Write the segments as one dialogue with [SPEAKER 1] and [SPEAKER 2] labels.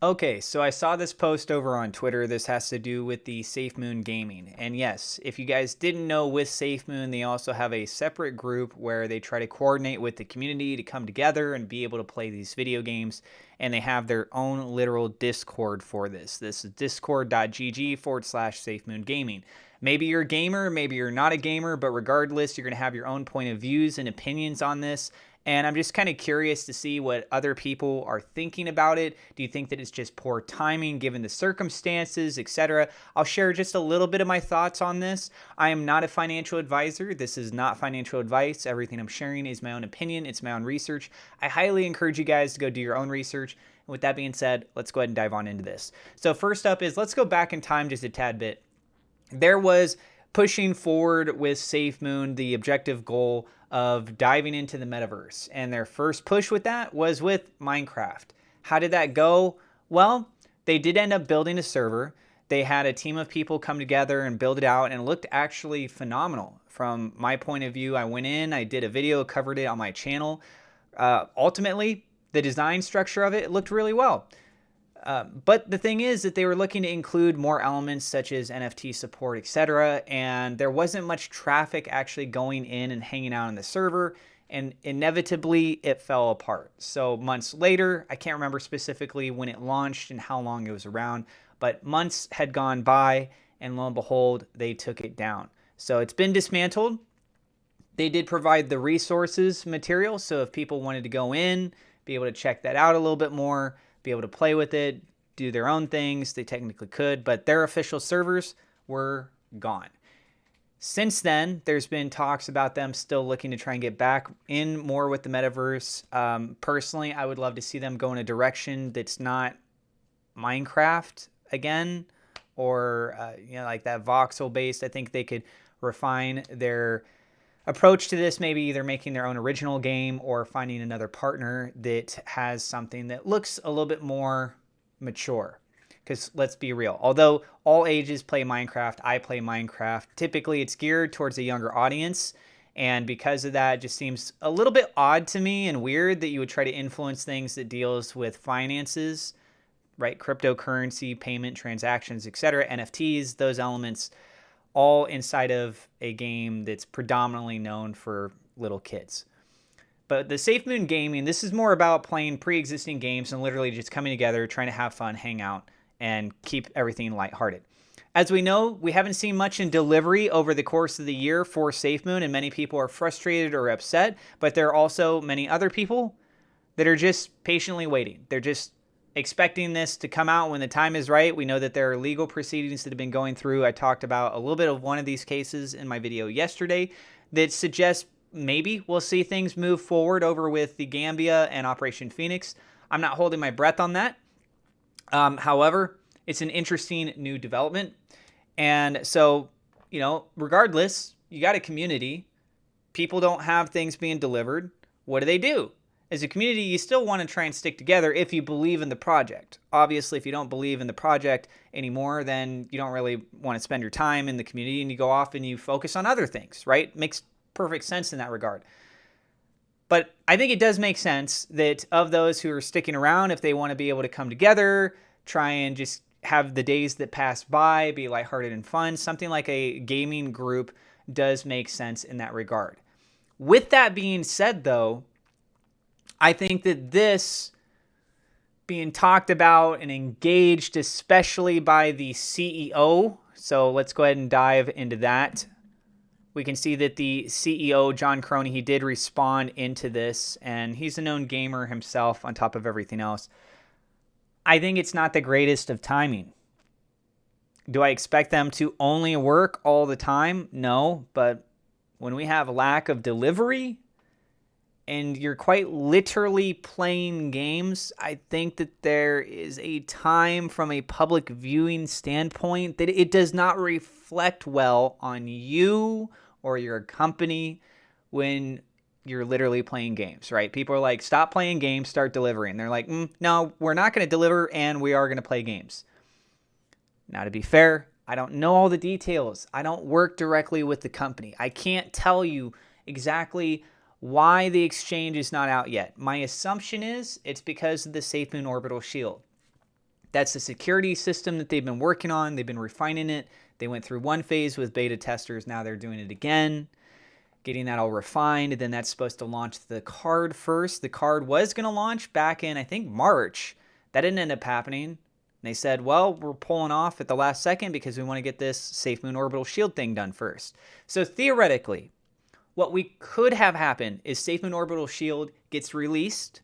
[SPEAKER 1] Okay, so I saw this post over on Twitter. This has to do with the SafeMoon gaming. And yes, if you guys didn't know, with SafeMoon, they also have a separate group where they try to coordinate with the community to come together and be able to play these video games. And they have their own literal Discord for this. This is discord.gg/SafeMoon Gaming. Maybe you're a gamer, maybe you're not a gamer, but regardless, you're going to have your own point of views and opinions on this. And I'm just kind of curious to see what other people are thinking about it. Do you think that it's just poor timing given the circumstances, etc.? I'll share just a little bit of my thoughts on this. I am not a financial advisor. This is not financial advice. Everything I'm sharing is my own opinion. It's my own research. I highly encourage you guys to go do your own research. And with that being said, let's go ahead and dive on into this. So first up is let's go back in time just a tad bit. There was pushing forward with SafeMoon the objective goal of diving into the metaverse. And their first push with that was with Minecraft. How did that go? Well, they did end up building a server. They had a team of people come together and build it out, and it looked actually phenomenal. From my point of view, I went in, I did a video, covered it on my channel. Ultimately, the design structure of it looked really well. But the thing is that they were looking to include more elements such as NFT support, etc. And there wasn't much traffic actually going in and hanging out on the server. And inevitably, it fell apart. So months later, I can't remember specifically when it launched and how long it was around, but months had gone by, and lo and behold, they took it down. So it's been dismantled. They did provide the resources material. So if people wanted to go in, be able to check that out a little bit more, be able to play with it, do their own things, they technically could, but their official servers were gone. Since then, there's been talks about them still looking to try and get back in more with the metaverse. Personally, I would love to see them go in a direction that's not Minecraft again, or like that voxel based. I think they could refine their approach to this, maybe either making their own original game or finding another partner that has something that looks a little bit more mature. Because let's be real, although all ages play Minecraft, I play Minecraft, typically it's geared towards a younger audience. And because of that, it just seems a little bit odd to me and weird that you would try to influence things that deals with finances, right? Cryptocurrency, payment, transactions, etc., NFTs, those elements, all inside of a game that's predominantly known for little kids. But the SafeMoon gaming, this is more about playing pre-existing games and literally just coming together, trying to have fun, hang out, and keep everything lighthearted. As we know, we haven't seen much in delivery over the course of the year for SafeMoon, and many people are frustrated or upset, but there are also many other people that are just patiently waiting. They're just expecting this to come out when the time is right. We know that there are legal proceedings that have been going through. I talked about a little bit of one of these cases in my video yesterday that suggests maybe we'll see things move forward over with the Gambia and Operation Phoenix. I'm not holding my breath on that. However, it's an interesting new development. And so, regardless, you got a community. People don't have things being delivered. What do? As a community, you still want to try and stick together if you believe in the project. Obviously, if you don't believe in the project anymore, then you don't really want to spend your time in the community and you go off and you focus on other things, right? Makes perfect sense in that regard. But I think it does make sense that of those who are sticking around, if they want to be able to come together, try and just have the days that pass by be lighthearted and fun, something like a gaming group does make sense in that regard. With that being said, though, I think that this being talked about and engaged, especially by the CEO. So let's go ahead and dive into that. We can see that the CEO, John Crony, he did respond into this, and he's a known gamer himself on top of everything else. I think it's not the greatest of timing. Do I expect them to only work all the time? No, but when we have a lack of delivery, and you're quite literally playing games, I think that there is a time from a public viewing standpoint that it does not reflect well on you or your company when you're literally playing games, right? People are like, stop playing games, start delivering. They're like, no, we're not going to deliver and we are going to play games. Now, to be fair, I don't know all the details. I don't work directly with the company. I can't tell you exactly why the exchange is not out yet. My assumption is it's because of the SafeMoon orbital shield. That's the security system that they've been working on. They've been refining it. They went through one phase with beta testers. Now they're doing it again, getting that all refined. Then that's supposed to launch the card first. The card was going to launch back in, I think, March. That didn't end up happening. And they said, well, we're pulling off at the last second because we want to get this SafeMoon Orbital Shield thing done first. So theoretically, what we could have happened is SafeMoon Orbital Shield gets released,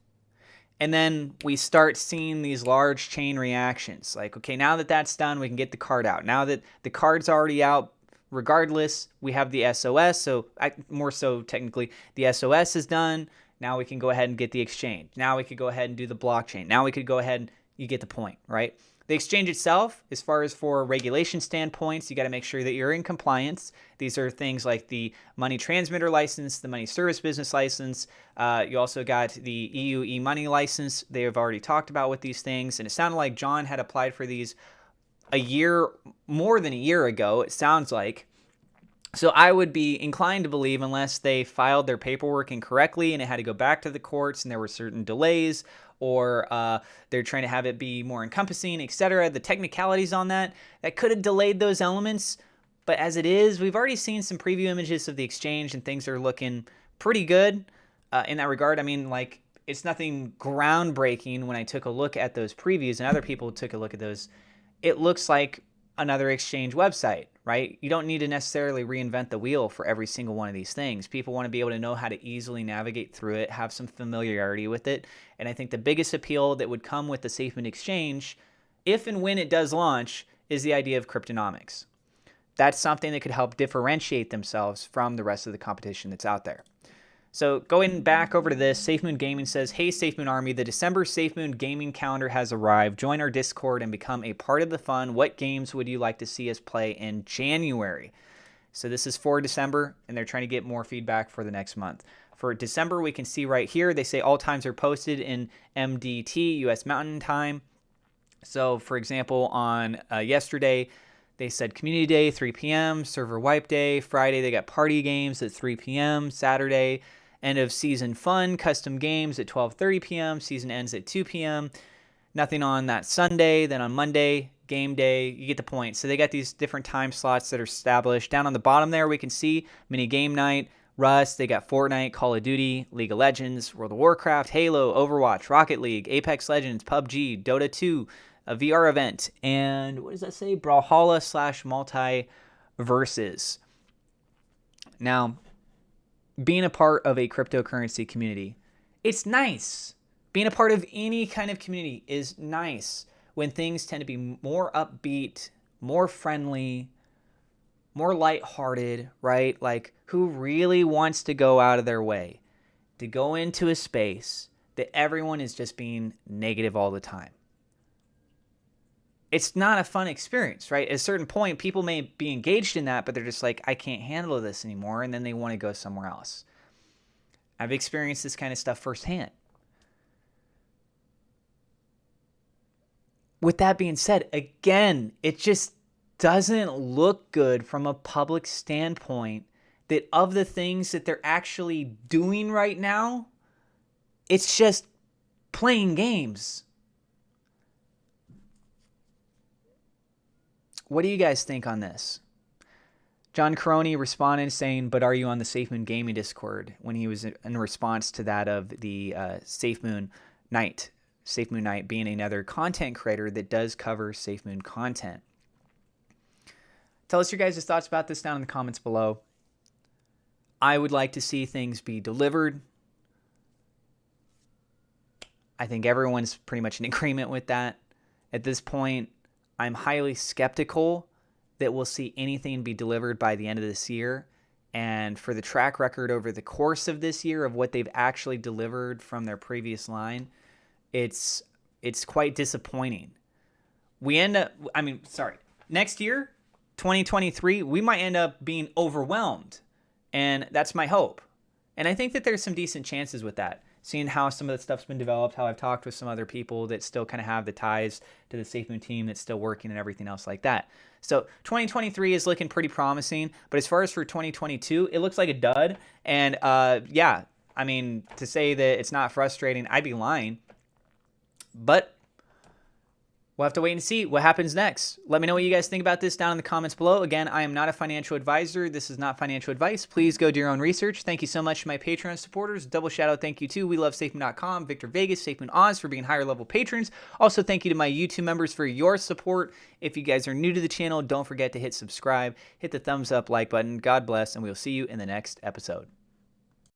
[SPEAKER 1] and then we start seeing these large chain reactions. Like, okay, now that that's done, we can get the card out. Now that the card's already out, regardless, we have the SOS. So more so technically, the SOS is done. Now we can go ahead and get the exchange. Now we could go ahead and do the blockchain. Now we could go ahead and you get the point, right? The exchange itself, as far as for regulation standpoints, you got to make sure that you're in compliance. These are things like the money transmitter license, the money service business license. You also got the EU e-money license. They have already talked about with these things. And it sounded like John had applied for these more than a year ago, it sounds like. So I would be inclined to believe, unless they filed their paperwork incorrectly and it had to go back to the courts and there were certain delays, or they're trying to have it be more encompassing, etc. The technicalities on that could have delayed those elements. But as it is, we've already seen some preview images of the exchange and things are looking pretty good in that regard. I mean, like, it's nothing groundbreaking when I took a look at those previews and other people took a look at those. It looks like another exchange website, right? You don't need to necessarily reinvent the wheel for every single one of these things. People want to be able to know how to easily navigate through it, have some familiarity with it. And I think the biggest appeal that would come with the SafeMoon exchange, if and when it does launch, is the idea of cryptonomics. That's something that could help differentiate themselves from the rest of the competition that's out there. So going back over to this, SafeMoon Gaming says, hey, SafeMoon Army, the December SafeMoon Gaming calendar has arrived. Join our Discord and become a part of the fun. What games would you like to see us play in January? So this is for December, and they're trying to get more feedback for the next month. For December, we can see right here, they say all times are posted in MDT, U.S. Mountain Time. So, for example, on yesterday, they said Community Day, 3 p.m., Server Wipe Day. Friday, they got Party Games at 3 p.m. Saturday, End of Season Fun, Custom Games at 12:30 p.m. Season ends at 2 p.m. Nothing on that Sunday. Then on Monday, Game Day. You get the point. So they got these different time slots that are established. Down on the bottom there, we can see Mini Game Night, Rust. They got Fortnite, Call of Duty, League of Legends, World of Warcraft, Halo, Overwatch, Rocket League, Apex Legends, PUBG, Dota 2, a VR event, and what does that say? Brawlhalla / Multiverses. Now, being a part of a cryptocurrency community, it's nice. Being a part of any kind of community is nice when things tend to be more upbeat, more friendly, more lighthearted, right? Like, who really wants to go out of their way to go into a space that everyone is just being negative all the time? It's not a fun experience, right? At a certain point, people may be engaged in that, but they're just like, I can't handle this anymore, and then they want to go somewhere else. I've experienced this kind of stuff firsthand. With that being said, again, it just doesn't look good from a public standpoint that of the things that they're actually doing right now, it's just playing games. What do you guys think on this? John Caroni responded saying, but are you on the SafeMoon Gaming Discord, when he was in response to that of the SafeMoon Night. SafeMoon Night being another content creator that does cover SafeMoon content. Tell us your guys' thoughts about this down in the comments below. I would like to see things be delivered. I think everyone's pretty much in agreement with that. At this point, I'm highly skeptical that we'll see anything be delivered by the end of this year. And for the track record over the course of this year of what they've actually delivered from their previous line, it's quite disappointing. Next year, 2023, we might end up being overwhelmed. And that's my hope. And I think that there's some decent chances with that. Seeing how some of the stuff's been developed, how I've talked with some other people that still kind of have the ties to the SafeMoon team that's still working and everything else like that. So 2023 is looking pretty promising. But as far as for 2022, it looks like a dud. And to say that it's not frustrating, I'd be lying. But We'll have to wait and see what happens next. Let me know what you guys think about this down in the comments below. Again, I am not a financial advisor. This is not financial advice. Please go do your own research. Thank you so much to my Patreon supporters. Double shout out thank you to We Love SafeMoon.com, Victor Vegas, SafeMoon Oz for being higher level patrons. Also, thank you to my YouTube members for your support. If you guys are new to the channel, don't forget to hit subscribe, hit the thumbs up, like button. God bless, and we'll see you in the next episode.